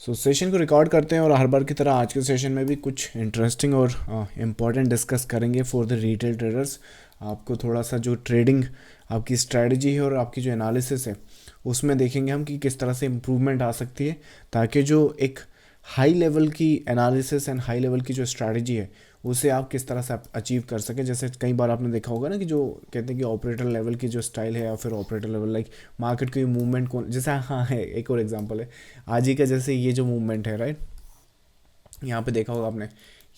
Session को record करते हैं और हर बार की तरह आज के सेशन में भी कुछ इंटरेस्टिंग और इम्पॉर्टेंट डिस्कस करेंगे फॉर द रिटेल ट्रेडर्स। आपको थोड़ा सा जो ट्रेडिंग आपकी स्ट्रेटजी है और आपकी जो एनालिसिस है उसमें देखेंगे हम कि किस तरह से इम्प्रूवमेंट आ सकती है, ताकि जो एक हाई लेवल की एनालिसिस एंड हाई लेवल की जो स्ट्रैटेजी है उसे आप किस तरह से अचीव कर सकें। जैसे कई बार आपने देखा होगा ना कि जो कहते हैं कि ऑपरेटर लेवल की जो स्टाइल है या फिर ऑपरेटर लेवल लाइक मार्केट की मूवमेंट कौन, जैसे हाँ है एक और एग्जांपल है आज ही का, जैसे ये जो मूवमेंट है राइट, यहाँ पे देखा होगा आपने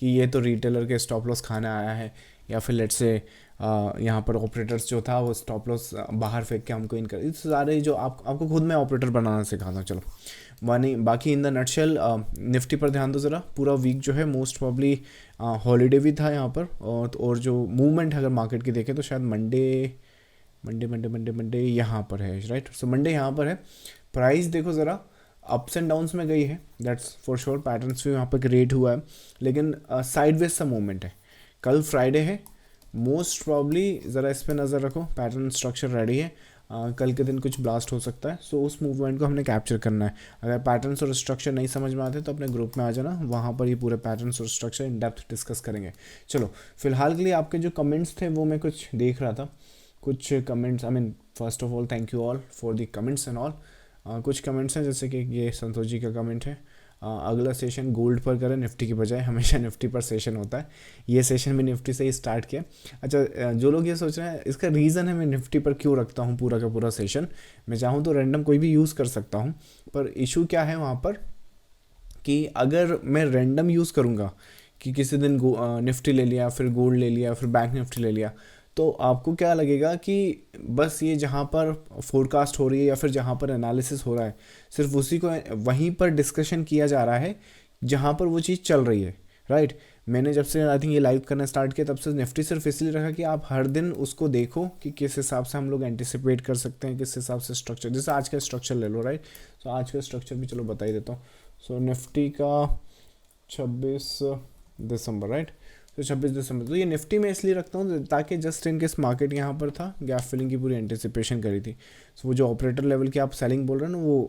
कि ये तो रिटेलर के स्टॉप लॉस खाने आया है, या फिर लेट्स से यहाँ पर ऑपरेटर्स जो था वो स्टॉप लॉस बाहर फेंक के हमको इन कर, इस सारे जो आपको खुद में ऑपरेटर बनाना सिखाता हूँ। चलो मानी बाकी इन द नटशेल निफ्टी पर ध्यान दो ज़रा। पूरा वीक जो है मोस्ट प्रॉब्ली हॉलीडे भी था यहाँ पर, और जो मूवमेंट अगर मार्केट की देखें तो शायद Monday Monday Monday Monday Monday यहाँ पर है राइट। सो मंडे यहाँ पर है। प्राइस देखो ज़रा अप्स एंड डाउन्स में गई है, दैट्स फॉर श्योर। पैटर्न्स भी वहाँ पर क्रिएट हुआ है, लेकिन साइडवेज सा मूवमेंट है। कल फ्राइडे है, मोस्ट प्रॉब्ली ज़रा इस पर नज़र रखो, पैटर्न स्ट्रक्चर रेडी है। कल के दिन कुछ ब्लास्ट हो सकता है, सो उस मूवमेंट को हमने कैप्चर करना है। अगर पैटर्न्स और स्ट्रक्चर नहीं समझ में आते तो अपने ग्रुप में आ जाना, वहाँ पर ये पूरे पैटर्न्स और स्ट्रक्चर इन डेप्थ डिस्कस करेंगे। चलो फिलहाल के लिए आपके जो कमेंट्स थे वो मैं कुछ देख रहा था, कुछ comments. I mean first of all thank you all for the comments and all. कुछ कमेंट्स हैं जैसे कि ये संतोष जी का कमेंट है, अगला सेशन गोल्ड पर करें निफ्टी की बजाय, हमेशा निफ्टी पर सेशन होता है। ये सेशन भी निफ्टी से ही स्टार्ट किया। अच्छा, जो लोग ये सोच रहे हैं इसका रीज़न है मैं निफ्टी पर क्यों रखता हूँ पूरा का पूरा सेशन, मैं चाहूँ तो रैंडम कोई भी यूज़ कर सकता हूँ, पर इशू क्या है वहाँ पर कि अगर मैं रैंडम यूज़ करूँगा कि किसी दिन निफ्टी ले लिया, फिर गोल्ड ले लिया, फिर बैंक निफ्टी ले लिया, तो आपको क्या लगेगा कि बस ये जहाँ पर फोरकास्ट हो रही है या फिर जहाँ पर एनालिसिस हो रहा है सिर्फ उसी को वहीं पर डिस्कशन किया जा रहा है जहाँ पर वो चीज़ चल रही है राइट। मैंने जब से आई थिंक ये लाइव करना स्टार्ट किया तब से निफ्टी सिर्फ इसलिए रखा कि आप हर दिन उसको देखो कि किस हिसाब से हम लोग एंटिसिपेट कर सकते हैं, किस हिसाब से स्ट्रक्चर, जैसे आज का स्ट्रक्चर ले लो राइट। सो आज का स्ट्रक्चर भी चलो बता ही देता हूँ। सो निफ्टी का 26 दिसंबर राइट। तो 26 दिसंबर, तो ये निफ्टी में इसलिए रखता हूँ ताकि जस्ट इन केस मार्केट यहाँ पर था, गैप फिलिंग की पूरी एंटिसिपेशन करी थी। सो वो जो ऑपरेटर लेवल की आप सेलिंग बोल रहे हो ना वो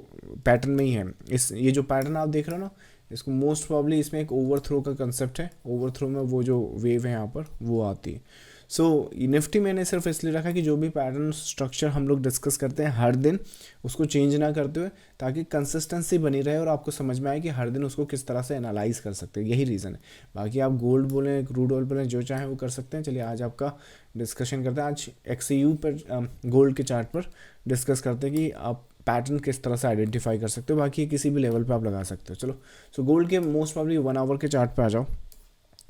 पैटर्न में ही है। इस ये जो पैटर्न आप देख रहे हो ना, इसको मोस्ट प्रॉब्ली इसमें एक ओवरथ्रो का कंसेप्ट है। ओवरथ्रो में वो जो वेव है यहाँ पर वो आती है। सो निफ्टी मैंने सिर्फ इसलिए रखा कि जो भी पैटर्न स्ट्रक्चर हम लोग डिस्कस करते हैं हर दिन उसको चेंज ना करते हुए, ताकि कंसिस्टेंसी बनी रहे और आपको समझ में आए कि हर दिन उसको किस तरह से एनालाइज कर सकते हैं, यही रीज़न है। बाकी आप गोल्ड बोलें, क्रूड ऑयल बोलें, जो चाहें वो कर सकते हैं। चलिए आज आपका डिस्कशन करते हैं। आज एक्सयू पर गोल्ड के चार्ट पर डिस्कस करते हैं कि आप पैटर्न किस तरह से आइडेंटिफाई कर सकते हो। बाकी किसी भी लेवल पे आप लगा सकते हो। चलो सो गोल्ड के मोस्ट प्रॉब्ली 1 आवर के चार्ट पे आ जाओ।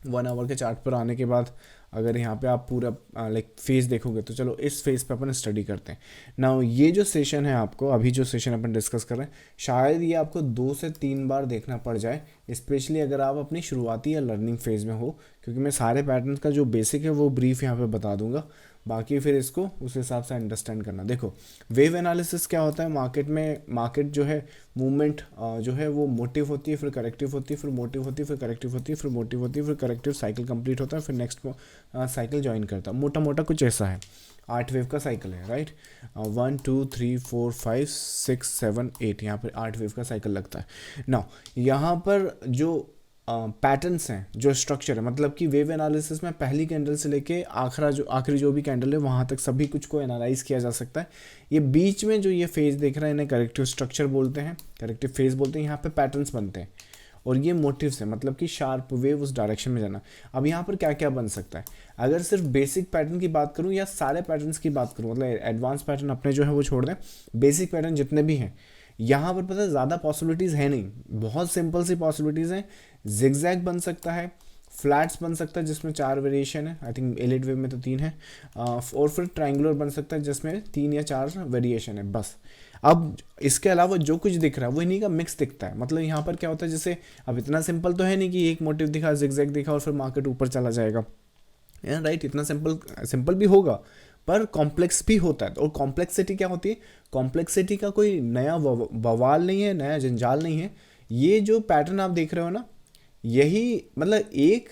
1 आवर के चार्ट पर आने के बाद अगर यहाँ पे आप पूरा लाइक फेस देखोगे तो चलो इस फेस पे अपन स्टडी करते हैं ना। ये जो सेशन है आपको अभी जो सेशन अपन डिस्कस कर रहे हैं शायद ये आपको 2 से 3 बार देखना पड़ जाए, स्पेशली अगर आप अपनी शुरुआती या लर्निंग फेज़ में हो, क्योंकि मैं सारे पैटर्न का जो बेसिक है वो ब्रीफ यहाँ पे बता दूंगा। बाकी फिर इसको उस हिसाब से अंडरस्टैंड करना। देखो वेव एनालिसिस क्या होता है मार्केट में, मार्केट जो है मूवमेंट जो है वो मोटिव होती है, फिर करेक्टिव होती है, फिर मोटिव होती है, फिर करेक्टिव होती है, फिर मोटिव होती है, फिर करेक्टिव साइकिल कंप्लीट होता है, फिर नेक्स्ट साइकिल ज्वाइन करता है। मोटा मोटा कुछ ऐसा है। 8 वेव का साइकिल है राइट। 1 2 3 4 5 6 7 8 यहाँ पर 8 वेव का साइकिल लगता है ना। यहाँ पर जो पैटर्न्स हैं, जो स्ट्रक्चर है, मतलब कि वेव एनालिसिस में पहली कैंडल से लेके आखिरी जो भी कैंडल है वहाँ तक सभी कुछ को एनालाइज किया जा सकता है। ये बीच में जो ये फेज देख रहा है इन्हें करेक्टिव स्ट्रक्चर बोलते हैं, करेक्टिव फेज बोलते हैं। यहाँ पे पैटर्न्स बनते हैं और ये मोटिव्स है, मतलब कि शार्प वेव उस डायरेक्शन में जाना। अब यहाँ पर क्या क्या बन सकता है, अगर सिर्फ बेसिक पैटर्न की बात करूँ या सारे पैटर्न्स की बात करूँ, मतलब एडवांस पैटर्न अपने जो है वो छोड़ दें, बेसिक पैटर्न जितने भी हैं यहाँ पर पता है ज़्यादा पॉसिबिलिटीज़ है नहीं, बहुत सिंपल सी पॉसिबिलिटीज़ हैं। जिगजैग बन सकता है, फ्लैट्स बन सकता है जिसमें 4 वेरिएशन है, आई थिंक एलिट वेव में तो 3 है, और फिर ट्रायंगुलर बन सकता है जिसमें 3 या 4 वेरिएशन है बस। अब इसके अलावा जो कुछ दिख रहा है वो इन्हीं का मिक्स दिखता है। मतलब यहाँ पर क्या होता है, जैसे अब इतना सिंपल तो है नहीं कि एक मोटिव दिखा, जिगजैग दिखा और फिर मार्केट ऊपर चला जाएगा राइट। इतना सिंपल भी होगा पर कॉम्प्लेक्स भी होता है। और कॉम्प्लेक्सिटी क्या होती है, कॉम्प्लेक्सिटी का कोई नया बवाल नहीं है, नया जंजाल नहीं है। ये जो पैटर्न आप देख रहे हो ना, यही मतलब एक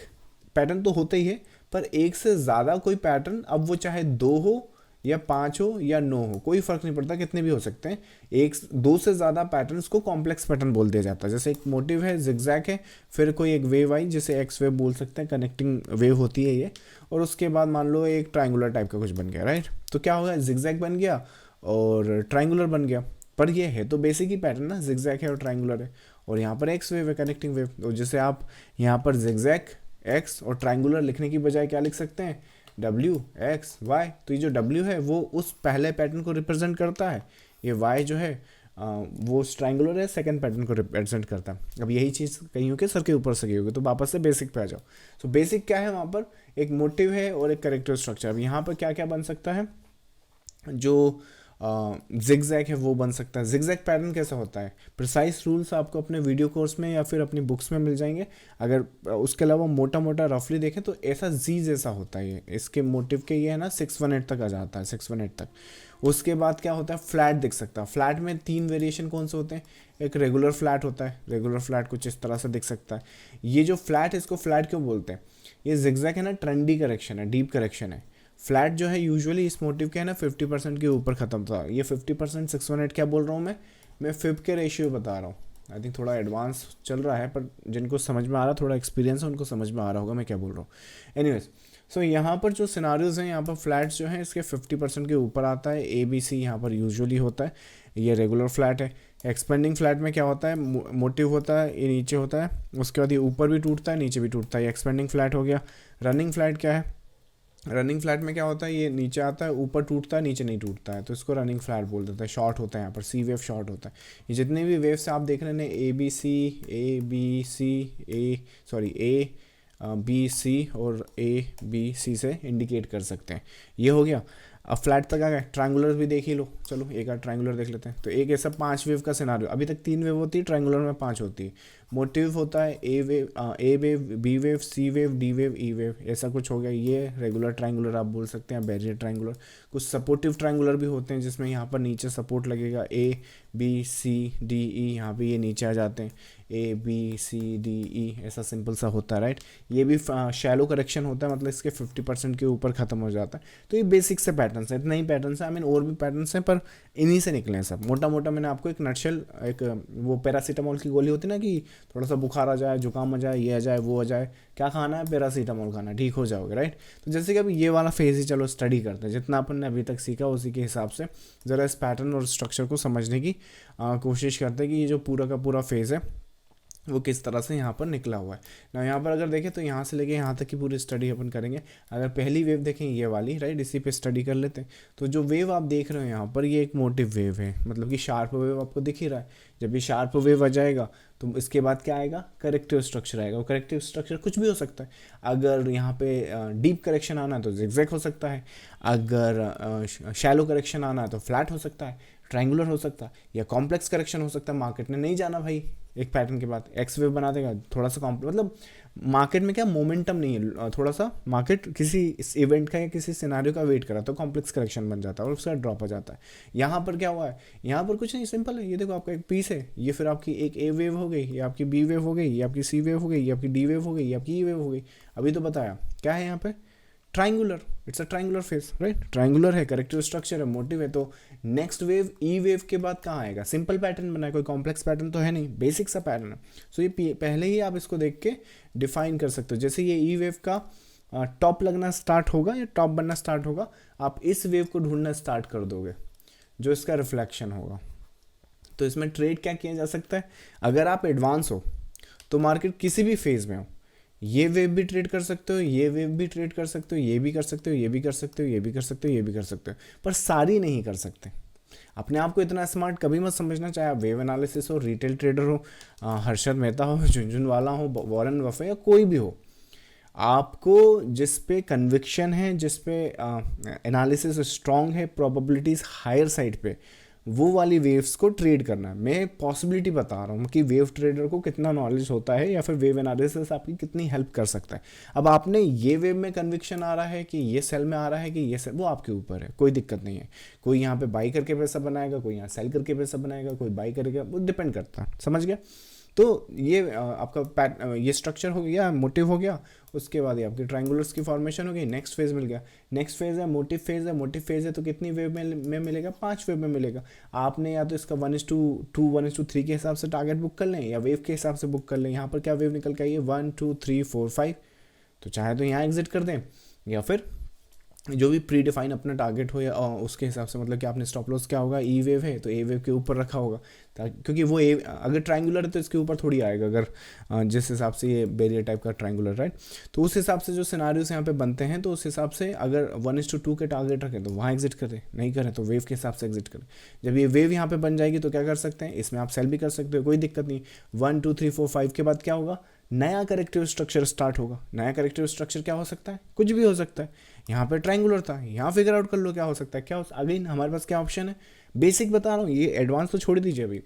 पैटर्न तो होता ही है, पर एक से ज़्यादा कोई पैटर्न, अब वो चाहे 2 हो या 5 हो या 9 हो, कोई फर्क नहीं पड़ता, कितने भी हो सकते हैं। एक 2 से ज़्यादा पैटर्न्स को कॉम्प्लेक्स पैटर्न बोल दिया जाता है। जैसे एक मोटिव है, जिगजैग है, फिर कोई एक वेव आई जिसे एक्स वेव बोल सकते हैं, कनेक्टिंग वेव होती है ये, और उसके बाद मान लो एक ट्रायंगुलर टाइप का कुछ बन गया, राइट। तो क्या होगा, जिगजैग बन गया और ट्रायंगुलर बन गया। पर ये है तो बेसिक ही पैटर्न ना, जिगजैग है और ट्रायंगुलर है, और यहाँ पर एक्स वेव है, कनेक्टिंग वेव। तो जैसे आप यहाँ पर जिगजैग एक्स और ट्रायंगुलर लिखने की बजाय क्या लिख सकते हैं, डब्ल्यू एक्स वाई। तो ये जो डब्ल्यू है वो उस पहले पैटर्न को रिप्रेजेंट करता है, ये वाई जो है वो ट्रायंगुलर है, सेकंड पैटर्न को रिप्रेजेंट करता है। अब यही चीज़ कहीं होगी सर के ऊपर से गई होगी, तो वापस से बेसिक पे आ जाओ। सो बेसिक क्या है, वहाँ पर एक मोटिव है और एक करेक्टर स्ट्रक्चर। अब यहाँ पर क्या क्या बन सकता है, जो जिगजैग है वो बन सकता है। जिगजैग पैटर्न कैसा होता है, प्रिसाइज रूल्स आपको अपने वीडियो कोर्स में या फिर अपनी बुक्स में मिल जाएंगे। अगर उसके अलावा मोटा मोटा रफली देखें तो ऐसा जी जैसा होता है ये, इसके मोटिव के ये है ना 618 तक आ जाता है, 618 तक। उसके बाद क्या होता है, फ्लैट दिख सकता है। फ्लैट में 3 वेरिएशन कौन से होते हैं, एक रेगुलर फ्लैट होता है, रेगुलर फ्लैट कुछ इस तरह से दिख सकता है। ये जो फ्लैट है इसको फ्लैट क्यों बोलते हैं, ये जिगजैग है ना ट्रेंडी करेक्शन है, डीप करेक्शन है। फ्लैट जो है यूजुअली इस मोटिव के है ना 50% के ऊपर ख़त्म था। ये 50% 618 क्या बोल रहा हूँ मैं फिब के रेशियो बता रहा हूँ। आई थिंक थोड़ा एडवांस चल रहा है, पर जिनको समझ में आ रहा, थोड़ा एक्सपीरियंस है, उनको समझ में आ रहा होगा मैं क्या बोल रहा हूँ। एनीवेज, सो यहाँ पर जो सिनारियोज हैं, यहाँ पर फ्लैट्स जो हैं इसके 50% के ऊपर आता है। ए बी सी यहाँ पर यूजुअली होता है, ये रेगुलर फ्लैट है। एक्सपेंडिंग फ्लैट में क्या होता है, मोटिव होता है, ये नीचे होता है, उसके बाद ये ऊपर भी टूटता है नीचे भी टूटता है, ये एक्सपेंडिंग फ्लैट हो गया। रनिंग फ्लैट क्या है, रनिंग फ्लैट में क्या होता है, ये नीचे आता है, ऊपर टूटता है, नीचे नहीं टूटता है, तो इसको रनिंग फ्लैट बोल देता है। शॉर्ट होता है यहाँ पर, सी वेव शॉर्ट होता है। ये जितने भी वेव्स आप देख रहे हैं A B C A B C और ए बी सी से इंडिकेट कर सकते हैं। ये हो गया। अब फ्लैट तक आ गए, ट्रायंगुलर भी देख ही लो, चलो एक आध ट्रायंगुलर देख लेते हैं। तो एक ऐसा 5 वेव का सिनारियो, अभी तक 3 वेव होती है, ट्रायंगुलर में 5 होती है। मोटिव होता है ए वेव, बी वेव, सी वेव, डी वेव, ई वेव, ऐसा कुछ हो गया। ये रेगुलर ट्रायंगुलर आप बोल सकते हैं, बैरियर ट्रायंगुलर। कुछ सपोर्टिव ट्रायंगुलर भी होते हैं जिसमें यहाँ पर नीचे सपोर्ट लगेगा, A B C D E, यहाँ पे ये नीचे आ जाते हैं, A B C D E, ऐसा सिंपल सा होता है, राइट। ये भी शैलो करेक्शन होता है, मतलब इसके 50% के ऊपर ख़त्म हो जाता है। तो ये बेसिक से पैटर्न्स हैं, इतना ही पैटर्न्स हैं। आई मीन और भी पैटर्न्स हैं, पर इन्हीं से निकले हैं सब। मोटा मोटा मैंने आपको एक नटशेल, एक वो पैरासीटामोल की गोली होती है ना, कि थोड़ा सा बुखार आ जाए, जुकाम आ जाए, ये आ जाए, वो आ जाए, क्या खाना है, पैरासीटामोल खाना, ठीक हो जाओगे, राइट। तो जैसे कि अभी ये वाला फेज ही चलो स्टडी करते हैं, जितना अपन ने अभी तक सीखा उसी के हिसाब से ज़रा इस पैटर्न और स्ट्रक्चर को समझने की कोशिश करते हैं कि ये जो पूरा का पूरा फेज़ है वो किस तरह से यहाँ पर निकला हुआ है ना। यहाँ पर अगर देखें तो यहाँ से लेके यहाँ तक की पूरी स्टडी अपन करेंगे। अगर पहली वेव देखें ये वाली, राइट, इसी पे स्टडी कर लेते हैं। तो जो वेव आप देख रहे हो यहाँ पर, ये एक मोटिव वेव है, मतलब कि शार्प वेव आपको दिख ही रहा है। जब ये शार्प वेव आ जाएगा तो इसके बाद क्या आएगा, करेक्टिव स्ट्रक्चर आएगा। वो करेक्टिव स्ट्रक्चर कुछ भी हो सकता है। अगर यहाँ पे डीप करेक्शन आना है तो जिगजैग हो सकता है, अगर शैलो करेक्शन आना है तो फ्लैट हो सकता है, ट्रायंगुलर हो सकता है, या कॉम्प्लेक्स करेक्शन हो सकता है। मार्केट ने नहीं जाना भाई एक पैटर्न के बाद एक्स वेव बना देगा, थोड़ा सा मतलब मार्केट में क्या मोमेंटम नहीं है, थोड़ा सा मार्केट किसी इवेंट का या किसी सिनारियो का वेट करा तो कॉम्प्लेक्स करेक्शन बन जाता है और उसका ड्रॉप आ जाता है। यहाँ पर क्या हुआ है, यहाँ पर कुछ नहीं, सिंपल है। ये देखो आपका एक पीस है, ये फिर आपकी एक ए वेव हो गई, ये आपकी बी वेव हो गई, ये आपकी सी वेव हो गई, ये आपकी डी वेव हो गई, ये आपकी ई वेव हो गई। अभी तो बताया क्या है यहाँ पे, triangular, it's a triangular face, right. Triangular है, करेक्टिव स्ट्रक्चर है, मोटिव है। तो नेक्स्ट वेव ई वेव के बाद कहाँ आएगा, सिंपल पैटर्न बना है, कोई कॉम्प्लेक्स पैटर्न तो है नहीं, बेसिक सा पैटर्न है। सो ये पहले ही आप इसको देख के डिफाइन कर सकते हो। जैसे ये ई वेव का टॉप लगना स्टार्ट होगा या टॉप बनना स्टार्ट होगा, आप इस वेव को ढूंढना स्टार्ट कर दोगे जो इसका रिफ्लेक्शन होगा। तो इसमें ट्रेड क्या किया जा सकता है, अगर आप एडवांस हो तो मार्केट किसी भी फेज में हो, ये वेव भी ट्रेड कर सकते हो, ये वेव भी ट्रेड कर सकते हो, ये भी कर सकते हो, ये भी कर सकते हो, ये भी कर सकते हो, ये भी कर सकते हो, पर सारी नहीं कर सकते। अपने आप को इतना स्मार्ट कभी मत समझना, चाहे आप वेव एनालिसिस हो, रिटेल ट्रेडर हो, हर्षद मेहता हो, झुनझुनवाला हो, वॉरेन बफे या कोई भी हो। आपको जिस पे कन्विक्शन है, जिस पे एनालिसिस स्ट्रॉन्ग है, प्रोबेबिलिटीज हायर साइड पे, वो वाली वेव्स को ट्रेड करना है। मैं पॉसिबिलिटी बता रहा हूँ कि वेव ट्रेडर को कितना नॉलेज होता है या फिर वेव एनालिसिस आपकी कितनी हेल्प कर सकता है। अब आपने ये वेव में कन्विक्शन आ रहा है कि ये सेल में आ रहा है कि ये सेल, वो आपके ऊपर है, कोई दिक्कत नहीं है। कोई यहाँ पे बाई करके पैसा बनाएगा, कोई यहाँ सेल करके पैसा बनाएगा, कोई बाई करके, वो डिपेंड करता है, समझ गया। तो ये आपका ये स्ट्रक्चर हो गया, मोटिव हो गया, उसके बाद ये आपकी ट्रायंगुलर्स की फॉर्मेशन हो गई, नेक्स्ट फेज मिल गया। नेक्स्ट फेज है मोटिव फेज है, मोटिव फेज है तो कितनी वेव में मिलेगा, 5 वेव में मिलेगा। आपने या तो इसका 1:2, 1:3 के हिसाब से टारगेट बुक कर लें या वेव के हिसाब से बुक कर लें। यहाँ पर क्या वेव निकल के आई है, 1 2 3 4 5, तो चाहे तो यहाँ एग्जिट कर दें या फिर जो भी प्री डिफाइन अपना टारगेट हो या उसके हिसाब से, मतलब कि आपने स्टॉप लॉस क्या होगा, ई वेव है तो ए वेव के ऊपर रखा होगा, क्योंकि वो ए अगर ट्रायंगुलर है तो इसके ऊपर थोड़ी आएगा, अगर जिस हिसाब से ये बैरियर टाइप का ट्रायंगुलर, राइट। तो उस हिसाब से जो सिनारियोस यहाँ पे बनते हैं, तो उस हिसाब से अगर 1:2 के टारगेट रखें तो वहाँ एग्जिट करें, नहीं करें तो वेव के हिसाब से एग्जिट करें। जब ये वेव यहाँ पे बन जाएगी तो क्या कर सकते हैं, इसमें आप सेल भी कर सकते हो, कोई दिक्कत नहीं। 1 2 3 4 5 के बाद क्या होगा, नया करेक्टिव स्ट्रक्चर स्टार्ट होगा। नया करेक्टिव स्ट्रक्चर क्या हो सकता है, कुछ भी हो सकता है। यहाँ पे ट्रायंगुलर था, यहाँ फिगर आउट कर लो क्या हो सकता है, क्या अगेन हमारे पास क्या ऑप्शन है, बेसिक बता रहा हूँ, ये एडवांस तो छोड़ दीजिए अभी।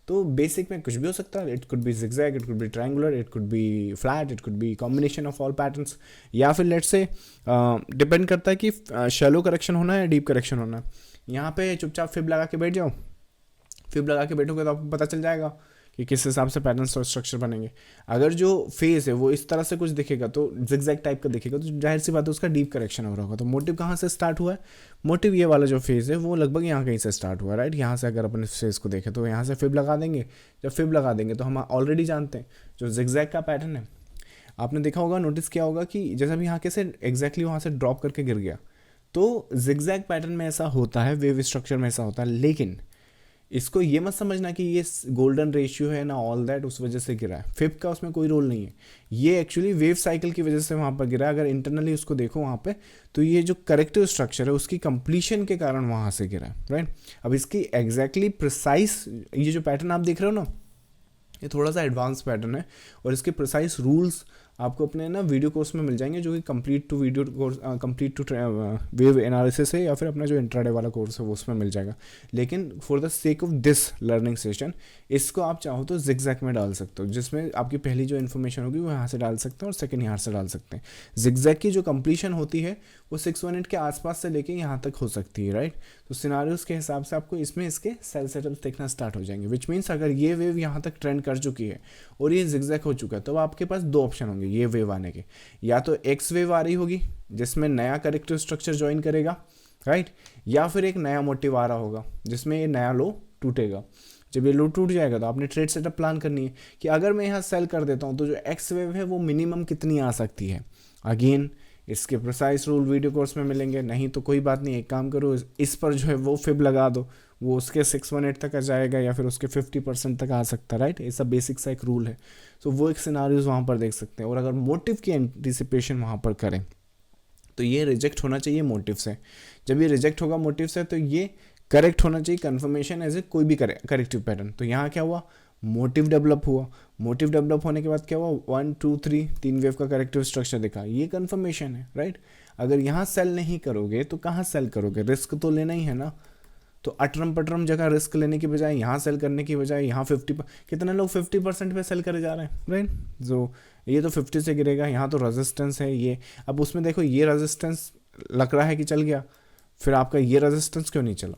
तो बेसिक में कुछ भी हो सकता है, it could be zigzag, it could be triangular, it could be flat, it could be combination of all patterns, या फिर लेट्स से डिपेंड करता है कि शैलो करेक्शन होना है या डीप करेक्शन होना है। यहाँ पे चुपचाप फिब लगा के बैठ जाओ, फिब लगा के बैठोगे तो आपको पता चल जाएगा कि किस हिसाब से पैटर्न्स और स्ट्रक्चर बनेंगे। अगर जो फेस है वो इस तरह से कुछ दिखेगा, तो zigzag टाइप का दिखेगा, तो जाहिर सी बात है उसका डीप करेक्शन हो रहा होगा। तो मोटिव कहाँ से स्टार्ट हुआ है, मोटिव ये वाला जो फेज है वो लगभग यहाँ कहीं से स्टार्ट हुआ है, राइट। यहाँ से अगर अपन इस फेज को देखें तो यहाँ से फिब लगा देंगे। जब फिब लगा देंगे तो हम ऑलरेडी जानते हैं जो zigzag का पैटर्न है, आपने देखा होगा, नोटिस किया होगा कि जैसा भी यहाँ के से एग्जैक्टली वहाँ से ड्रॉप करके गिर गया, तो zigzag पैटर्न में ऐसा होता है, वेव स्ट्रक्चर में ऐसा होता है। लेकिन इसको ये मत समझना कि ये गोल्डन रेशियो है ना, ऑल दैट उस वजह से गिरा है, फिब का उसमें कोई रोल नहीं है। ये एक्चुअली वेव साइकिल की वजह से वहाँ पर गिरा है। अगर इंटरनली उसको देखो वहाँ पे, तो ये जो करेक्टिव स्ट्रक्चर है उसकी कंप्लीशन के कारण वहाँ से गिरा है, राइट। अब इसकी एग्जैक्टली प्रिसाइज ये जो पैटर्न आप देख रहे हो ना, ये थोड़ा सा एडवांस पैटर्न है, और इसके प्रिसाइज रूल्स आपको अपने ना वीडियो कोर्स में मिल जाएंगे, जो कि complete to video course, complete to wave analysis है, या फिर अपना जो इंट्राडे वाला कोर्स है वो उसमें मिल जाएगा। लेकिन for the sake of this learning session, इसको आप चाहो तो zigzag में डाल सकते हो, जिसमें आपकी पहली जो इन्फॉर्मेशन होगी वो यहाँ से डाल सकते हैं और सेकंड यहाँ से डाल सकते हैं। zigzag की जो कंप्लीशन होती है वो 618 के आसपास से लेके यहाँ तक हो सकती है, राइट। तो सिनारियोस के हिसाब से आपको इसमें इसके सेल सेटअप देखना स्टार्ट हो जाएंगे, विच मीन्स अगर ये वेव यहाँ तक ट्रेंड कर चुकी है और ये zigzag हो चुका है, तो आपके पास दो ऑप्शन होंगे ये वेव आने के, या तो एक्स वेव आ रही होगी जिसमें नया करेक्टिव स्ट्रक्चर ज्वाइन करेगा, राइट, या फिर एक नया मोटिव आ रहा होगा जिसमें ये नया लो टूटेगा। जब ये लो टूट जाएगा तो आपने ट्रेड सेटअप प्लान करनी है कि अगर मैं यहाँ सेल कर देता हूँ तो जो एक्स वेव है वो मिनिमम कितनी आ सकती है। अगेन इसके प्रिसाइज रूल वीडियो कोर्स में मिलेंगे, नहीं तो कोई बात नहीं, एक काम करो, इस पर जो है वो फिब लगा दो, वो उसके 618 तक आ जाएगा या फिर उसके 50% तक आ सकता है, राइट। ऐसा बेसिक सा एक रूल है। तो वो एक सिनारियोज वहाँ पर देख सकते हैं। और अगर मोटिव की एंटिसिपेशन वहाँ पर करें तो ये रिजेक्ट होना चाहिए मोटिव से। जब ये रिजेक्ट होगा मोटिव से तो ये करेक्ट होना चाहिए कन्फर्मेशन एज ए कोई भी करेक्टिव पैटर्न। तो यहाँ क्या हुआ, मोटिव डेवलप हुआ। मोटिव डेवलप होने के बाद क्या हुआ, 1 2 3 3 वेव का करेक्टिव स्ट्रक्चर दिखा, ये कन्फर्मेशन है, राइट। अगर यहाँ सेल नहीं करोगे तो कहाँ सेल करोगे, रिस्क तो लेना ही है ना। तो अटरम पटरम जगह रिस्क लेने की बजाय, यहाँ सेल करने की बजाय यहाँ 50, कितने लोग 50% पे सेल करे जा रहे हैं, राइट। जो ये तो 50 से गिरेगा, यहाँ तो रेजिस्टेंस है ये, अब उसमें देखो ये रेजिस्टेंस लग रहा है कि चल गया, फिर आपका ये रेजिस्टेंस क्यों नहीं चला,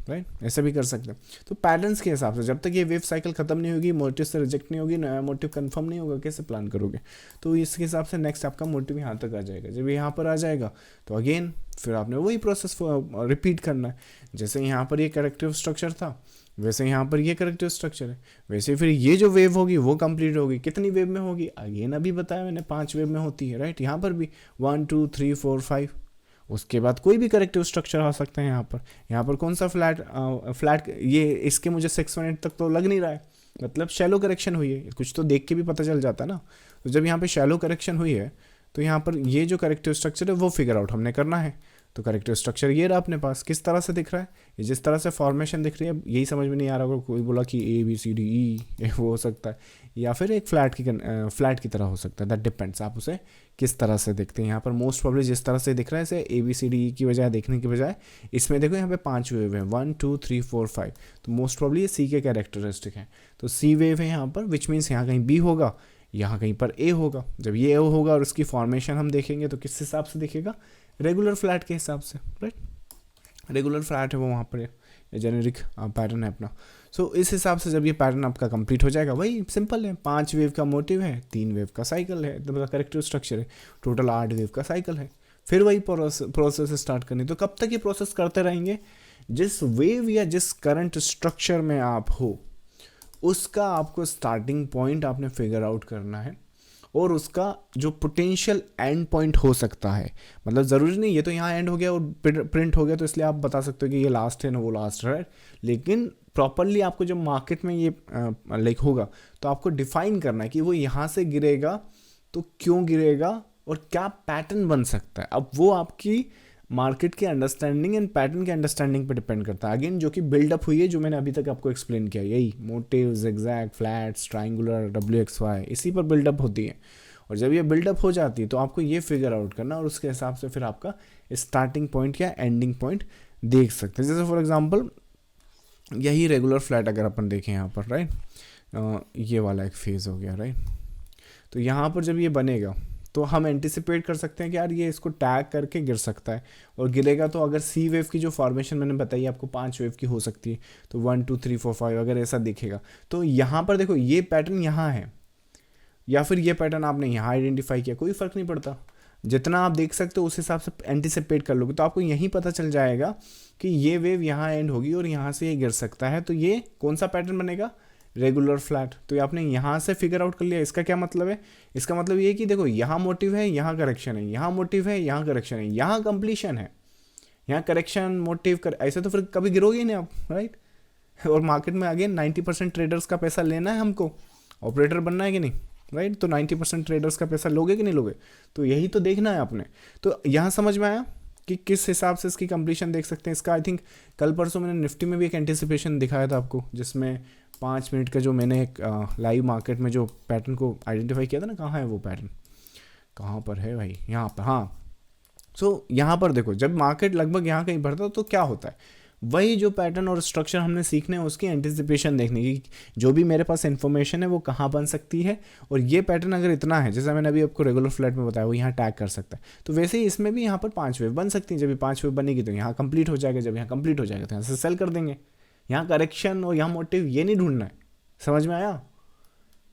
राइट। ऐसा भी कर सकते हैं। तो पैटर्न्स के हिसाब से जब तक ये वेव साइकिल खत्म नहीं होगी, मोटिव से रिजेक्ट नहीं होगी, नया मोटिव कंफर्म नहीं होगा, कैसे प्लान करोगे। तो इसके हिसाब से नेक्स्ट आपका मोटिव यहाँ तक आ जाएगा। जब यहाँ पर आ जाएगा तो अगेन फिर आपने वही प्रोसेस रिपीट करना है। जैसे यहाँ पर ये करेक्टिव स्ट्रक्चर था, वैसे यहाँ पर ये करेक्टिव स्ट्रक्चर है, वैसे फिर ये जो वेव होगी वो कंप्लीट होगी। कितनी वेव में होगी, अगेन अभी बताया मैंने 5 वेव में होती है, राइट। यहाँ पर भी 1 2 3 4 5, उसके बाद कोई भी करेक्टिव स्ट्रक्चर आ सकता है। यहाँ पर कौन सा फ्लैट ये इसके मुझे 618 तक तो लग नहीं रहा है, मतलब शैलो करेक्शन हुई है, कुछ तो देख के भी पता चल जाता है ना। तो जब यहाँ पे शैलो करेक्शन हुई है तो यहाँ पर ये जो करेक्टिव स्ट्रक्चर है वो फिगर आउट हमने करना है। तो करेक्टिव स्ट्रक्चर ये रहा अपने पास, किस तरह से दिख रहा है, ये जिस तरह से फॉर्मेशन दिख रही है, यही समझ में नहीं आ रहा होगा। कोई बोला कि ABCDE वो हो सकता है, या फिर एक फ्लैट की तरह हो सकता है, दैट डिपेंड्स आप उसे किस तरह से देखते हैं। यहाँ पर मोस्ट प्रॉब्ली जिस तरह से दिख रहा है इसे ABCDE की बजाय देखने की बजाय इसमें देखो यहाँ पे 5 वेव है, 1 2 3 4 5, तो मोस्ट प्रॉब्ली ये C के कैरेक्टरिस्टिक है। तो C वेव है यहाँ पर, विच मीन्स यहाँ कहीं B होगा, यहाँ कहीं पर A होगा। जब ये A होगा और उसकी फॉर्मेशन हम देखेंगे तो किस हिसाब से दिखेगा, रेगुलर फ्लैट के हिसाब से, राइट। रेगुलर फ्लैट है वो वहाँ पर, जेनेरिक पैटर्न है अपना। सो इस हिसाब से जब ये पैटर्न आपका कंप्लीट हो जाएगा, वही सिंपल है, 5 वेव का मोटिव है, 3 वेव का साइकिल है, मतलब करेक्टिव स्ट्रक्चर है, टोटल 8 वेव का साइकिल है, फिर वही प्रोसेस स्टार्ट करनी। तो कब तक ये प्रोसेस करते रहेंगे, जिस वेव या जिस करंट स्ट्रक्चर में आप हो उसका आपको स्टार्टिंग पॉइंट आपने फिगर आउट करना है, और उसका जो पोटेंशियल एंड पॉइंट हो सकता है, मतलब ज़रूरी नहीं ये तो यहाँ एंड हो गया और प्रिंट हो गया तो इसलिए आप बता सकते हो कि ये लास्ट है ना वो लास्ट है, लेकिन प्रॉपरली आपको जब मार्केट में ये लाइक होगा तो आपको डिफाइन करना है कि वो यहाँ से गिरेगा तो क्यों गिरेगा और क्या पैटर्न बन सकता है। अब वो आपकी मार्केट की अंडरस्टैंडिंग एंड पैटर्न की अंडरस्टैंडिंग पे डिपेंड करता है, अगेन जो कि बिल्डअप हुई है, जो मैंने अभी तक आपको एक्सप्लेन किया, यही motive, zigzag, flats, triangular, WXY, इसी पर बिल्डअप होती है। और जब ये बिल्डअप हो जाती है तो आपको ये फिगर आउट करना और उसके हिसाब से फिर आपका स्टार्टिंग पॉइंट या एंडिंग पॉइंट देख सकते हैं। जैसे फॉर एग्जांपल यही रेगुलर फ्लैट अगर अपन देखें यहाँ पर, राइट, ये वाला एक फेज़ हो गया, राइट, तो यहाँ पर जब ये बनेगा तो हम एंटिसिपेट कर सकते हैं कि यार ये इसको टैग करके गिर सकता है, और गिरेगा तो अगर सी वेव की जो फॉर्मेशन मैंने बताई आपको 5 वेव की हो सकती है, तो 1 2 3 4 5 अगर ऐसा दिखेगा तो यहाँ पर देखो ये पैटर्न यहाँ है या फिर ये पैटर्न आपने यहाँ आइडेंटिफाई किया, कोई फ़र्क नहीं पड़ता, जितना आप देख सकते हो उस हिसाब से एंटिसिपेट कर लोगे तो आपको यहीं पता चल जाएगा कि ये वेव यहाँ एंड होगी और यहाँ से ये गिर सकता है, तो ये कौन सा पैटर्न बनेगा, रेगुलर फ्लैट। तो ये आपने यहाँ से फिगर आउट कर लिया। इसका क्या मतलब है, इसका मतलब ये कि देखो यहाँ मोटिव है, यहाँ करेक्शन है, यहाँ मोटिव है, यहाँ करेक्शन है, यहाँ कंप्लीशन है, यहाँ करेक्शन मोटिव कर, ऐसे तो फिर कभी गिरोगे ही नहीं आप, राइट। और मार्केट में अगेन 90% ट्रेडर्स का पैसा लेना है, हमको ऑपरेटर बनना है कि नहीं, राइट। तो 90% ट्रेडर्स का पैसा लोगे कि नहीं लोगे, तो यही तो देखना है आपने। तो यहाँ समझ में आया कि किस हिसाब से इसकी कंप्लीशन देख सकते हैं। इसका आई थिंक कल परसों मैंने निफ्टी में भी एक एंटिसिपेशन दिखाया था आपको, जिसमें 5 मिनट का जो मैंने एक लाइव मार्केट में जो पैटर्न को आइडेंटिफाई किया था ना, कहाँ है वो पैटर्न, कहाँ पर है भाई, यहाँ पर, हाँ। सो यहाँ पर देखो जब मार्केट लगभग यहाँ कहीं बढ़ता तो क्या होता है, वही जो पैटर्न और स्ट्रक्चर हमने सीखने हैं उसकी एंटिसिपेशन देखने की, जो भी मेरे पास इन्फॉर्मेशन है वो कहाँ बन सकती है, और ये पैटर्न अगर इतना है जैसा मैंने अभी आपको रेगुलर फ्लैट में बताया वो यहाँ टैग कर सकता है, तो वैसे ही इसमें भी यहाँ पर 5 वेव बन सकती है। जब ये 5 वेव बनेगी तो यहाँ कंप्लीट हो जाएगा, जब यहाँ कंप्लीट हो जाएगा तो यहाँ से सेल कर देंगे। यहाँ करेक्शन और यहाँ मोटिव ये नहीं ढूंढना है, समझ में आया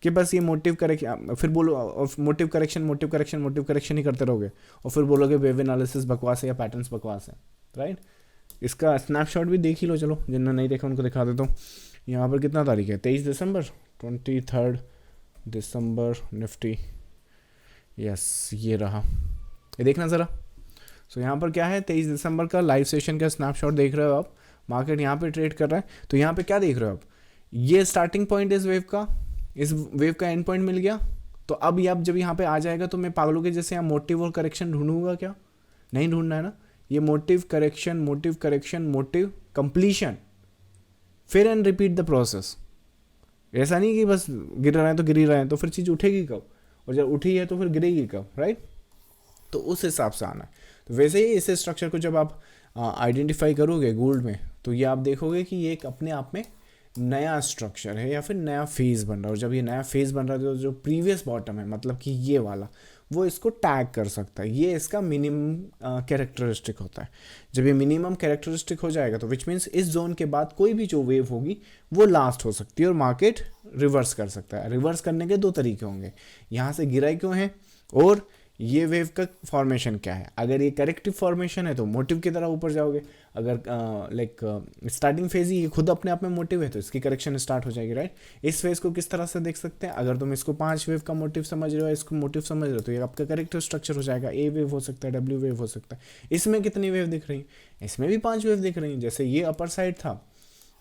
कि बस ये मोटिव करेक्शन, फिर बोलो motive correction motive correction motive correction ही करते रहोगे और फिर बोलोगे वेव एनालिसिस बकवास है या पैटर्न्स बकवास है, राइट। इसका स्नैपशॉट भी देख ही लो, चलो जिन्होंने नहीं देखा उनको दिखा देता हूँ। यहाँ पर कितना तारीख है, 23 दिसंबर, 23 दिसंबर निफ्टी, यस ये रहा, ये देखना ज़रा। सो यहाँ पर क्या है, 23 दिसंबर का लाइव सेशन का स्नैपशॉट देख रहे हो आप, मार्केट यहाँ पे ट्रेड कर रहा है। तो यहाँ पे क्या देख रहे हो आप, ये स्टार्टिंग पॉइंट इस वेव का, इस वेव का एंड पॉइंट मिल गया। तो अब ये जब यहाँ पे आ जाएगा तो मैं पागलों के जैसे यहाँ मोटिव और करेक्शन ढूंढूंगा क्या, नहीं ढूंढना है ना। ये मोटिव करेक्शन मोटिव कंप्लीशन, फिर एंड रिपीट द प्रोसेस। ऐसा नहीं कि बस गिर रहे हैं तो गिर ही रहे हैं, तो फिर चीज़ उठेगी कब, और जब उठी है तो फिर गिरेगी कब, राइट। तो उस हिसाब से आना है। तो वैसे ही इस स्ट्रक्चर को जब आप आइडेंटिफाई करोगे गोल्ड में, तो ये आप देखोगे कि ये एक अपने आप में नया स्ट्रक्चर है या फिर नया फेज़ बन रहा है। और जब ये नया फेज़ बन रहा है तो जो प्रीवियस बॉटम है, मतलब कि ये वाला, वो इसको टैग कर सकता है। ये इसका मिनिमम कैरेक्टरिस्टिक होता है। जब ये मिनिमम कैरेक्टरिस्टिक हो जाएगा तो विच मीन्स इस जोन के बाद कोई भी जो वेव होगी वो लास्ट हो सकती है और मार्केट रिवर्स कर सकता है। रिवर्स करने के 2 तरीके होंगे, यहाँ से गिराई क्यों है और ये वेव का फॉर्मेशन क्या है। अगर ये करेक्टिव फॉर्मेशन है तो मोटिव की तरह ऊपर जाओगे, अगर स्टार्टिंग फेज ही खुद अपने आप में मोटिव है तो इसकी करेक्शन स्टार्ट हो जाएगी, राइट। इस फेज को किस तरह से देख सकते हैं, अगर तुम इसको 5 वेव का मोटिव समझ रहे हो, इसको मोटिव समझ रहे हो, तो ये आपका करेक्टिव स्ट्रक्चर हो जाएगा। ए वेव हो सकता है, डब्ल्यू वेव हो सकता है। इसमें कितनी वेव दिख रही है, इसमें भी 5 वेव दिख रही हैं। जैसे ये अपर साइड था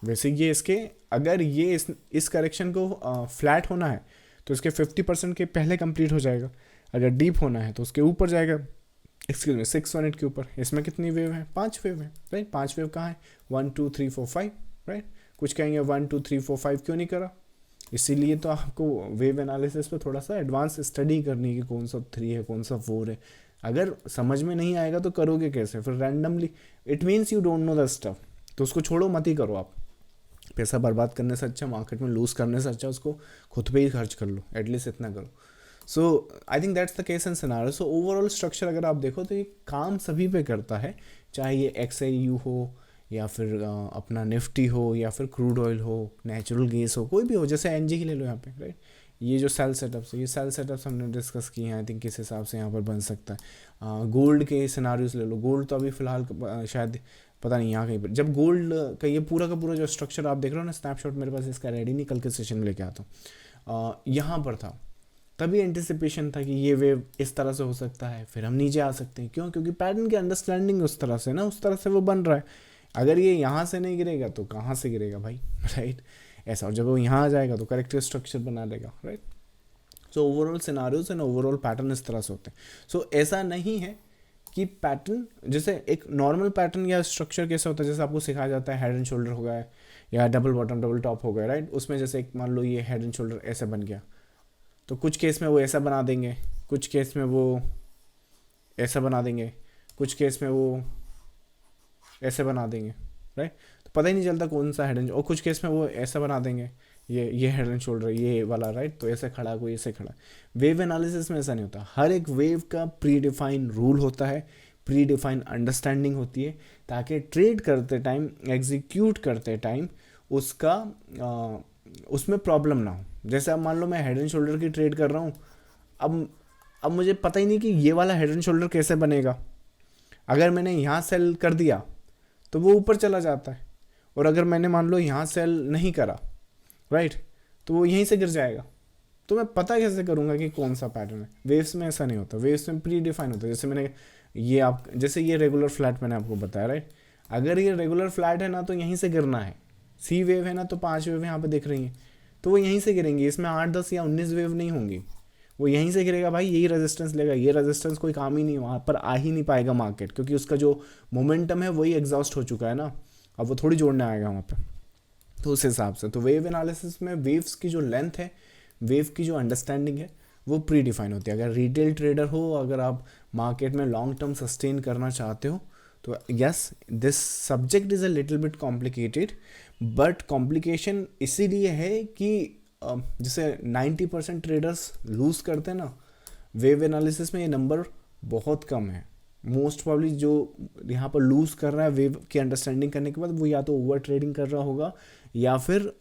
वैसे ये इसके, अगर ये इस करेक्शन को फ्लैट होना है तो इसके 50% के पहले कंप्लीट हो जाएगा। अगर डीप होना है तो उसके ऊपर जाएगा, एक्सक्यूज मी 618 के ऊपर। इसमें कितनी वेव है, 5 वेव है, राइट। 5 वेव कहाँ है, 1 2 3 4 5, राइट। कुछ कहेंगे 1 2 3 4 5 क्यों नहीं करा, इसीलिए तो आपको वेव एनालिसिस पे थोड़ा सा एडवांस स्टडी करनी है कि कौन सा 3 है कौन सा 4 है। अगर समझ में नहीं आएगा तो करोगे कैसे, फिर randomly, it means you don't know the stuff, तो उसको छोड़ो, मत ही करो आप। पैसा बर्बाद करने से अच्छा, मार्केट में लूज़ करने से अच्छा उसको खुद पे ही खर्च कर लो, एटलीस्ट इतना करो। So I think that's the case and scenario. So overall structure अगर आप देखो तो ये काम सभी पे करता है, चाहे ये XAU हो या फिर अपना निफ्टी हो, या फिर क्रूड ऑयल हो, नेचुरल गैस हो, कोई भी हो, जैसे एनजी ही ले लो यहाँ पे, राइट। ये जो सेल सेटअप्स है, ये सेल सेटअप्स हमने डिस्कस किए हैं, आई थिंक किस हिसाब से यहाँ पर बन सकता है। गोल्ड के सिनारियोस ले लो, गोल्ड तो अभी फ़िलहाल शायद पता नहीं यहाँ कहीं पर, जब गोल्ड का ये पूरा का पूरा जो स्ट्रक्चर आप देख रहे हो ना, स्नैपशॉट मेरे पास इसका रेडी नहीं, कल के सेशन में लेके आता हूँ, यहाँ पर था, तभी एंटिसिपेशन था कि ये वेव इस तरह से हो सकता है, फिर हम नीचे आ सकते हैं। क्यों? क्योंकि पैटर्न की अंडरस्टैंडिंग उस तरह से ना, उस तरह से वो बन रहा है। अगर ये यहाँ से नहीं गिरेगा तो कहाँ से गिरेगा भाई, राइट। ऐसा, और जब वो यहाँ आ जाएगा तो करेक्टिव स्ट्रक्चर बना देगा, right. So overall scenarios and overall pattern इस तरह से होते हैं। सो ऐसा नहीं है कि पैटर्न, जैसे एक नॉर्मल पैटर्न या स्ट्रक्चर कैसे होता है, जैसे आपको सिखाया जाता है हेड एंड शोल्डर हो गया या डबल बॉटम डबल टॉप हो गया, राइट। उसमें जैसे एक मान लो ये हेड एंड शोल्डर ऐसे बन गया, तो कुछ केस में वो ऐसा बना देंगे, कुछ केस में वो ऐसा बना देंगे, कुछ केस में वो ऐसे बना देंगे, राइट। तो पता ही नहीं चलता कौन सा हेड एंड, और कुछ केस में वो ऐसा बना देंगे, ये हेड एंड शोल्डर ये वाला, राइट। तो ऐसे खड़ा, कोई ऐसे खड़ा। वेव एनालिसिस में ऐसा नहीं होता, हर एक वेव का प्री डिफाइन रूल होता है, प्री डिफाइन अंडरस्टैंडिंग होती है, ताकि ट्रेड करते टाइम, एग्जीक्यूट करते टाइम उसका उसमें प्रॉब्लम ना हो। जैसे अब मान लो मैं हेड एंड शोल्डर की ट्रेड कर रहा हूँ, अब मुझे पता ही नहीं कि ये वाला हेड एंड शोल्डर कैसे बनेगा। अगर मैंने यहाँ सेल कर दिया तो वो ऊपर चला जाता है, और अगर मैंने मान लो यहाँ सेल नहीं करा, राइट, तो वो यहीं से गिर जाएगा। तो मैं पता कैसे करूँगा कि कौन सा पैटर्न है? वेव्स में ऐसा नहीं होता, वेव्स में प्री डिफाइन होता है। जैसे मैंने जैसे ये रेगुलर फ्लैट मैंने आपको बताया, राइट। अगर ये रेगुलर फ्लैट है ना तो यहीं से गिरना है। सी वेव है ना, तो 5 वेव यहाँ पे दिख रही हैं, तो वो यहीं से गिरेंगी। इसमें 8, 10 या 19 वेव नहीं होंगी, वो यहीं से गिरेगा भाई। यही रेजिस्टेंस लेगा, ये रेजिस्टेंस कोई काम ही नहीं, वहाँ पर आ ही नहीं पाएगा मार्केट, क्योंकि उसका जो मोमेंटम है वही एग्जॉस्ट हो चुका है ना, अब वो थोड़ी जोड़ने आएगा वहाँ पे। तो उस हिसाब से तो वेव एनालिसिस में वेव्स की जो लेंथ है, वेव की जो अंडरस्टैंडिंग है, वो प्री डिफाइन होती है। अगर रिटेल ट्रेडर हो, अगर आप मार्केट में लॉन्ग टर्म सस्टेन करना चाहते हो, तो yes, this subject is a little bit complicated, but complication इसीलिए है कि जैसे 90% ट्रेडर्स लूज़ करते हैं ना, वेव एनालिसिस में ये नंबर बहुत कम है। मोस्ट प्रॉब्ली जो यहाँ पर लूज़ कर रहा है वेव की अंडरस्टैंडिंग करने के बाद, वो या तो ओवर ट्रेडिंग कर रहा होगा या फिर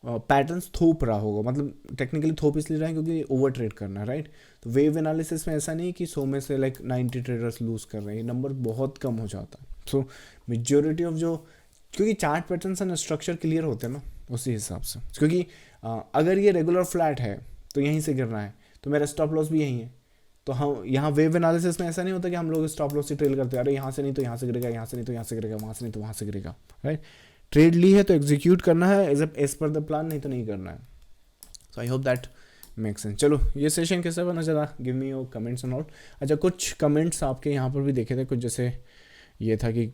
पैटर्न्स थोप रहा होगा। मतलब टेक्निकली थोप इसलिए रहा है क्योंकि ओवर ट्रेड करना है, राइट। तो वेव एनालिसिस में ऐसा नहीं कि 100 में से लाइक 90 ट्रेडर्स लूज़ कर रहे हैं, ये नंबर बहुत कम हो जाता है। सो मेजोरिटी ऑफ जो, क्योंकि chart patterns and structure clear होते हैं ना उसी हिसाब से। क्योंकि अगर ये रेगुलर फ्लैट है तो यहीं से गिरना है, तो मेरा स्टॉप लॉस भी यहीं है। तो हम यहाँ वेव एनालिसिस में ऐसा नहीं होता कि हम लोग स्टॉप लॉस से ट्रेल करते हैं, अरे यहाँ से नहीं तो यहाँ से गिरेगा, यहाँ से नहीं तो यहाँ से गिरेगा, वहाँ से नहीं तो वहाँ से गिरेगा, राइट। ट्रेड ली है तो एग्जीक्यूट करना है एज पर द प्लान, नहीं तो नहीं करना है। So I hope that make sense. चलो, ये सेशन कैसा बना जरा give me your comments and all. अच्छा, कुछ कमेंट्स आपके यहाँ पर भी देखे थे, कुछ जैसे ये था कि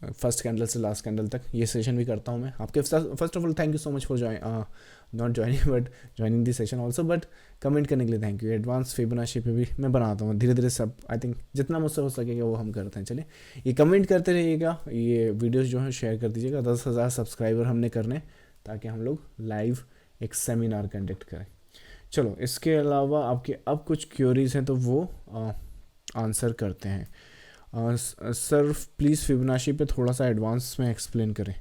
फर्स्ट कैंडल से लास्ट कैंडल तक ये सेशन भी करता हूँ मैं आपके। First of all thank you so much for not joining but joining the session also, but comment करने के लिए थैंक यू। एडवांस फिबोनाची पे भी मैं बनाता हूँ धीरे धीरे सब, आई थिंक जितना मुझसे हो सकेगा वो हम करते हैं। चलिए, ये कमेंट करते रहिएगा, ये वीडियोस जो है शेयर कर दीजिएगा। 10,000 सब्सक्राइबर हमने करने, ताकि हम लोग लाइव एक सेमिनार कंडक्ट करें। चलो, इसके अलावा आपके अब कुछ क्यूरीज हैं तो वो आंसर करते हैं। सर प्लीज़ फिबोनाची पे थोड़ा सा एडवांस में एक्सप्लेन करें।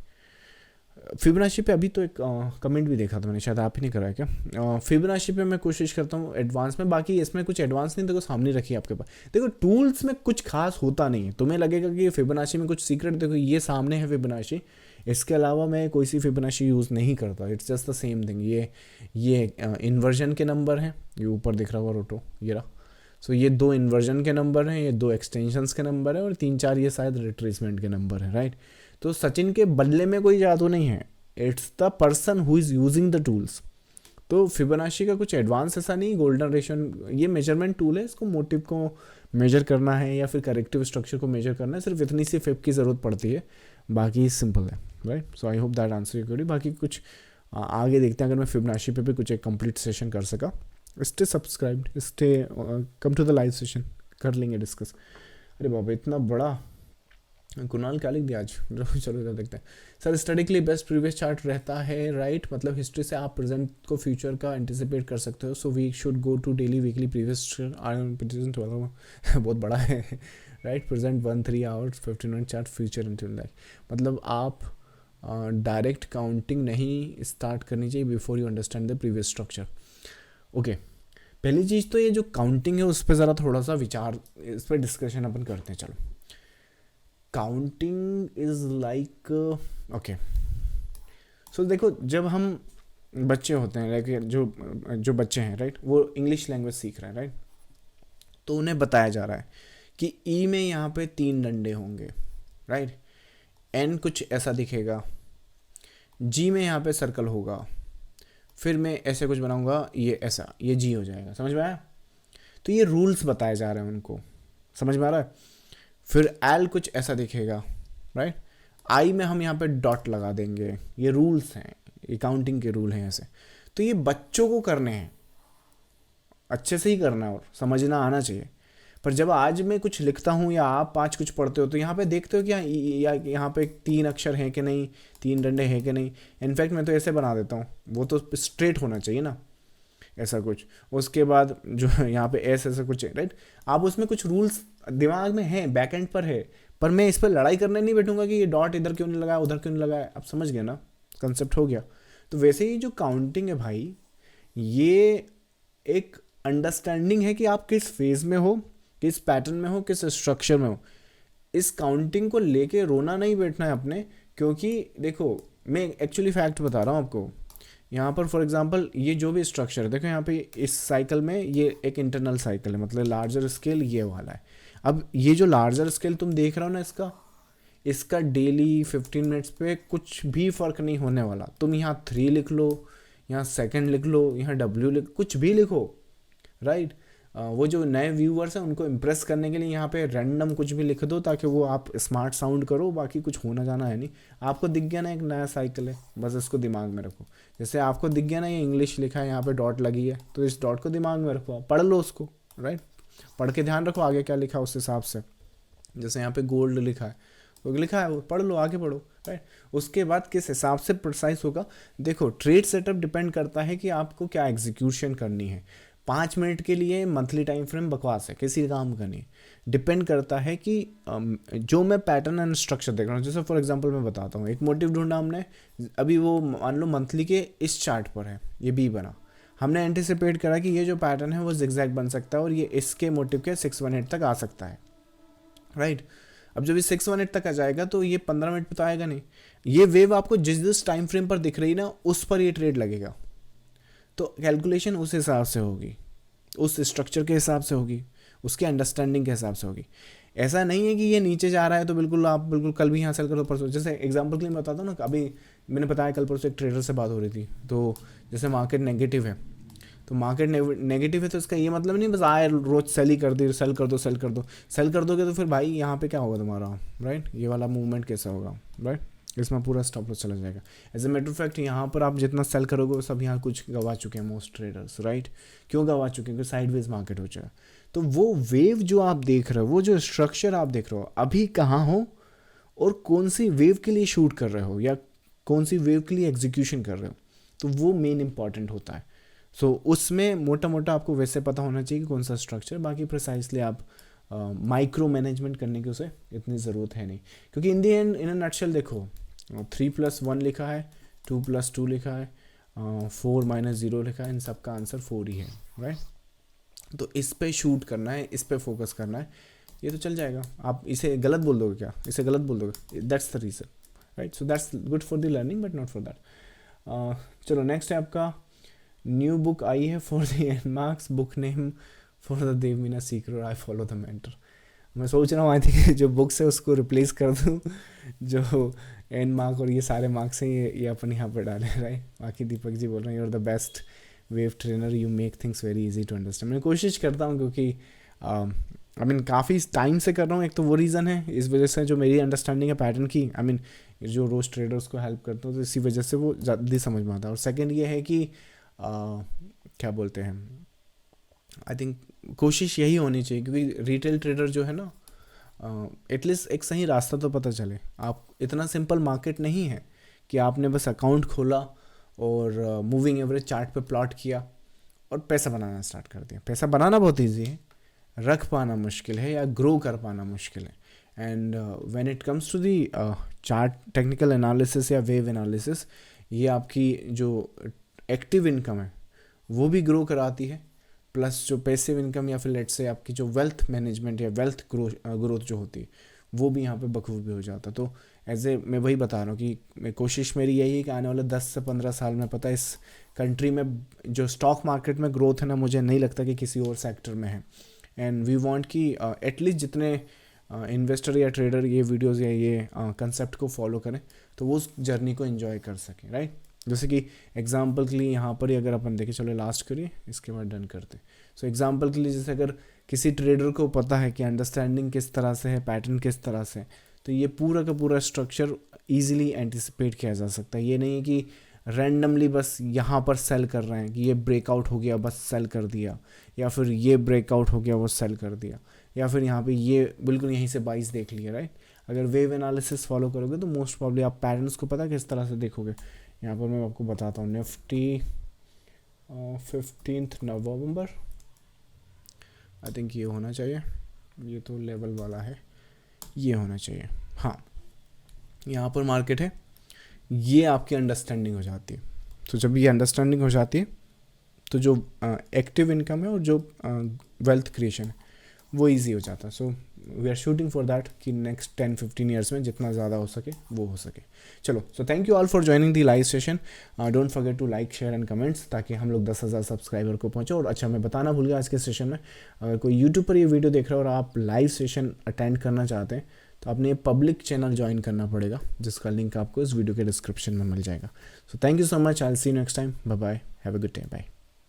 फिबोनाची पे अभी तो एक कमेंट भी देखा था मैंने, शायद आप ही नहीं कराया क्या। फिबोनाची पे मैं कोशिश करता हूँ एडवांस में, बाकी इसमें कुछ एडवांस नहीं, देखो सामने रखी है आपके पास। देखो टूल्स में कुछ खास होता नहीं है, तुम्हें लगेगा कि फिबोनाची में कुछ सीक्रेट, देखो ये सामने है फिबोनाची, इसके अलावा मैं कोई सी फिबोनाची यूज़ नहीं करता। It's just the same thing. ये इन्वर्जन के नंबर हैं, ये ऊपर दिख रहा हुआ रोटो, ये रहा। सो ये 2 इन्वर्जन के नंबर हैं, ये 2 एक्सटेंशंस के नंबर है, और 3-4 ये शायद रिट्रेसमेंट के नंबर है, राइट। तो सचिन के बदले में कोई जादू नहीं है, it's the person who is using the tools. तो फिबोनाची का कुछ एडवांस ऐसा नहीं, गोल्डन रेशियो ये मेजरमेंट टूल है, इसको मोटिव को मेजर करना है या फिर करेक्टिव स्ट्रक्चर को मेजर करना है, सिर्फ इतनी सी फिब की ज़रूरत पड़ती है, बाकी सिंपल है, right. So I hope that answer you query. बाकी कुछ आगे देखते हैं, अगर मैं फिबोनाची पे भी कुछ एक कंप्लीट सेशन कर सका। Stay subscribed, stay come to the live session, कर लेंगे डिस्कस। अरे बाबा, इतना बड़ा कुणाल क्या लिख दिया आज। चलो इधर देखते हैं। सर स्टडी के लिए बेस्ट प्रीवियस चार्ट रहता है, राइट। मतलब हिस्ट्री से आप प्रेजेंट को फ्यूचर का एंटिसिपेट कर सकते हो। So we should go to daily weekly previous बहुत बड़ा है right. Present 1 3 hours 15 minute chart future internal like, मतलब आप डायरेक्ट काउंटिंग नहीं स्टार्ट करनी चाहिए before you understand the previous structure. Okay, पहली चीज़ तो ये जो काउंटिंग है उस पर ज़रा थोड़ा सा विचार, इस पर डिस्कशन अपन करते हैं। चलो, काउंटिंग इज़ लाइक, ओके, सो देखो, जब हम बच्चे होते हैं, लाइक जो बच्चे हैं, राइट, वो इंग्लिश लैंग्वेज सीख रहे हैं, राइट, तो उन्हें बताया जा रहा है कि ई में यहाँ पे 3 डंडे होंगे, राइट, एन कुछ ऐसा दिखेगा, जी में यहाँ पे सर्कल होगा, फिर मैं ऐसे कुछ बनाऊंगा, ये ऐसा, ये जी हो जाएगा। समझ में आया? तो ये रूल्स बताए जा रहे हैं उनको, समझ में आ रहा है? फिर एल कुछ ऐसा दिखेगा, राइट, आई में हम यहाँ पे डॉट लगा देंगे। ये रूल्स हैं, ये काउंटिंग के रूल हैं ऐसे। तो ये बच्चों को करने हैं, अच्छे से ही करना है और समझना आना चाहिए। पर जब आज मैं कुछ लिखता हूँ या आप आज कुछ पढ़ते हो तो यहाँ पे देखते हो कि यहाँ पे 3 अक्षर हैं कि नहीं, 3 डंडे हैं कि नहीं। इनफैक्ट मैं तो ऐसे बना देता हूँ, वो तो स्ट्रेट होना चाहिए ना, ऐसा कुछ। उसके बाद जो यहाँ पे ऐसा कुछ है, राइट, आप उसमें कुछ रूल्स दिमाग में हैं, बैक एंड पर है, पर मैं इस पर लड़ाई करने नहीं बैठूंगा कि ये डॉट इधर क्यों नहीं लगाया, उधर क्यों नहीं लगाया। आप समझ गए ना, कंसेप्ट हो गया। तो वैसे ही जो काउंटिंग है भाई, ये एक अंडरस्टैंडिंग है कि आप किस फेज में हो, किस पैटर्न में हो, किस स्ट्रक्चर में हो। इस काउंटिंग को लेके रोना नहीं बैठना है अपने, क्योंकि देखो मैं एक्चुअली फैक्ट बता रहा हूँ आपको। यहाँ पर फॉर एग्जांपल ये जो भी स्ट्रक्चर है, देखो यहाँ पे इस साइकिल में ये एक इंटरनल साइकिल है, मतलब लार्जर स्केल ये वाला है। अब ये जो लार्जर स्केल तुम देख रहे हो ना, इसका डेली 15 मिनट्स पे कुछ भी फ़र्क नहीं होने वाला। तुम यहाँ 3 लिख लो, यहाँ सेकंड लिख लो, यहाँ W लिख, कुछ भी लिखो, राइट। वो जो नए व्यूअर्स हैं उनको इम्प्रेस करने के लिए यहाँ पे रैंडम कुछ भी लिख दो, ताकि वो आप स्मार्ट साउंड करो। बाकी कुछ होना जाना है नहीं। आपको दिख गया ना एक नया साइकिल है, बस इसको दिमाग में रखो। जैसे आपको दिख गया ना ये इंग्लिश लिखा है, यहाँ पे डॉट लगी है, तो इस डॉट को दिमाग में रखो, पढ़ लो उसको, राइट। पढ़ के ध्यान रखो आगे क्या लिखा है उस हिसाब से। जैसे यहाँ पे गोल्ड लिखा है, तो लिखा है वो पढ़ लो, आगे बढ़ो, राइट। उसके बाद किस हिसाब से प्रिसाइज होगा, देखो ट्रेड सेटअप डिपेंड करता है कि आपको क्या एग्जीक्यूशन करनी है। 5 मिनट के लिए मंथली टाइम फ्रेम बकवास है, किसी काम का नहीं। डिपेंड करता है कि जो मैं पैटर्न एंड स्ट्रक्चर देख रहा हूँ। जैसे फॉर एग्जांपल मैं बताता हूँ, एक मोटिव ढूंढा हमने, अभी वो मान लो मंथली के इस चार्ट पर है, ये बी बना। हमने एंटिसिपेट करा कि ये जो पैटर्न है वो जिगजैग बन सकता है और ये इसके मोटिव के 618 तक आ सकता है, राइट। अब जब ये 618 तक आ जाएगा तो ये 15 मिनट पे तो आएगा नहीं। ये वेव आपको जिस टाइम फ्रेम पर दिख रही ना, उस पर ये ट्रेड लगेगा। तो कैलकुलेशन उस हिसाब से होगी, उस स्ट्रक्चर के हिसाब से होगी, उसके अंडरस्टैंडिंग के हिसाब से होगी। ऐसा नहीं है कि ये नीचे जा रहा है तो बिल्कुल आप बिल्कुल कल भी यहाँ सेल करो परसों। जैसे एग्जांपल के लिए मैं बताता हूँ ना, अभी मैंने बताया कल परसों एक ट्रेडर से बात हो रही थी, तो जैसे मार्केट नेगेटिव है, तो मार्केट नेगेटिव है तो इसका ये मतलब नहीं बस आए रोज सेल ही कर दी, सेल कर दो, सेल कर दो। सेल कर दोगे तो फिर भाई यहाँ पे क्या होगा तुम्हारा, राइट, ये वाला मूवमेंट कैसा होगा, राइट, इसमें पूरा स्टॉप लॉस चला जाएगा। As a matter of fact यहाँ पर आप जितना सेल करोगे वो सब यहाँ कुछ गवा चुके हैं मोस्ट ट्रेडर्स, राइट। क्यों गवा चुके हैं? क्योंकि साइडवेज मार्केट हो जाएगा। तो वो वेव जो आप देख रहे हो, वो जो स्ट्रक्चर आप देख रहे हो, अभी कहाँ हो और कौन सी वेव के लिए शूट कर रहे हो या कौन सी वेव के लिए एग्जीक्यूशन कर रहे हो, तो वो मेन इंपॉर्टेंट होता है। सो उसमें मोटा मोटा आपको वैसे पता होना चाहिए कि कौन सा स्ट्रक्चर। बाकी प्रिसाइसली आप माइक्रो मैनेजमेंट करने की उसे इतनी ज़रूरत है नहीं, क्योंकि इन दी एंड इन अ नटशेल देखो 3+1 लिखा है, 2+2 लिखा है, 4-0 लिखा है, इन सब का आंसर 4 ही है, राइट। तो इस पे शूट करना है, इस पे फोकस करना है, ये तो चल जाएगा। आप इसे गलत बोल दोगे क्या? इसे गलत बोल दोगे, that's the reason, right. So that's good for the learning but not for that. चलो नेक्स्ट है आपका, न्यू बुक आई है for the N marks, book name for the देवमीना secret, I follow the mentor. मैं सोच रहा हूँ आई थिंक जो बुक्स है उसको रिप्लेस कर दूँ, जो एन मार्क और ये सारे मार्क्स हैं ये अपन यहाँ पर डालें, राइट। बाकी दीपक जी बोल रहे हैं you are the best wave trainer, you make things very easy to understand. मैं कोशिश करता हूँ क्योंकि आई मीन काफ़ी टाइम से कर रहा हूँ। एक तो वो रीज़न है, इस वजह से जो मेरी अंडरस्टैंडिंग है पैटर्न की, आई मीन जो रोज़ ट्रेडर्स को हेल्प करता हूँ तो इसी वजह से वो जल्दी समझ में आता है। और सेकेंड ये है कि क्या बोलते हैं, आई थिंक कोशिश यही होनी चाहिए, क्योंकि रिटेल ट्रेडर जो है ना, एटलीस्ट एक सही रास्ता तो पता चले। आप इतना सिंपल मार्केट नहीं है कि आपने बस अकाउंट खोला और मूविंग एवरेज चार्ट पे प्लॉट किया और पैसा बनाना स्टार्ट कर दिया। पैसा बनाना बहुत ईजी है, रख पाना मुश्किल है या ग्रो कर पाना मुश्किल है। And when it comes to the chart technical analysis या वेव एनालिसिस, ये आपकी जो एक्टिव इनकम है वो भी ग्रो कराती है, प्लस जो पैसिव इनकम या फिर लेट्स से आपकी जो वेल्थ मैनेजमेंट या वेल्थ ग्रोथ जो होती है वो भी यहाँ पे बखूबी हो जाता। तो एज ए मैं वही बता रहा हूँ कि कोशिश मेरी यही है कि आने वाले 10 से 15 साल में, पता है इस कंट्री में जो स्टॉक मार्केट में ग्रोथ है ना, मुझे नहीं लगता कि किसी और सेक्टर में है। एंड वी वांट कि एटलीस्ट जितने इन्वेस्टर या ट्रेडर ये वीडियोस या ये कंसेप्ट को फॉलो करें तो वो उस जर्नी को एंजॉय कर सकें, राइट। जैसे कि एग्जांपल के लिए यहाँ पर ही अगर अपन देखें, चलो लास्ट करिए इसके बाद डन करते हैं। सो एग्जांपल के लिए जैसे अगर किसी ट्रेडर को पता है कि अंडरस्टैंडिंग किस तरह से है, पैटर्न किस तरह से, तो ये पूरा का पूरा स्ट्रक्चर ईजिली एंटिसिपेट किया जा सकता है। ये नहीं है कि रैंडमली बस यहाँ पर सेल कर रहे हैं कि ये ब्रेकआउट हो गया बस सेल कर दिया, या फिर ये ब्रेकआउट हो गया वो सेल कर दिया, या फिर यहाँ पे ये बिल्कुल यहीं से 22 देख लिया, राइट। अगर वेव एनालिसिस फॉलो करोगे तो मोस्ट प्रॉब्ली आप पैटर्न्स को पता किस तरह से देखोगे। यहाँ पर मैं आपको बताता हूँ, निफ्टी 15 नवंबर, आई थिंक ये होना चाहिए, ये तो लेवल वाला है, ये होना चाहिए, हाँ यहाँ पर मार्केट है, ये आपकी अंडरस्टैंडिंग हो जाती है। तो जब ये अंडरस्टैंडिंग हो जाती है तो जो एक्टिव इनकम है और जो वेल्थ क्रिएशन है वो इजी हो जाता है। So we are shooting for that कि नेक्स्ट 10-15 ईयर्स में जितना ज़्यादा हो सके वो हो सके। चलो, so thank you all for joining the live session. Don't forget to like share and comments, ताकि हम लोग 10,000 सब्सक्राइबर को पहुँचे। और अच्छा, मैं बताना भूल गया आज के सेशन में, अगर कोई यूट्यूब पर ये वीडियो देख रहा है और आप लाइव सेशन अटेंड करना चाहते हैं तो आपने पब्लिक चैनल ज्वाइन करना पड़ेगा, जिसका लिंक आपको इस वीडियो के डिस्क्रिप्शन में मिल जाएगा। So thank you so much, I will see you next time, bye bye, have a good day, bye.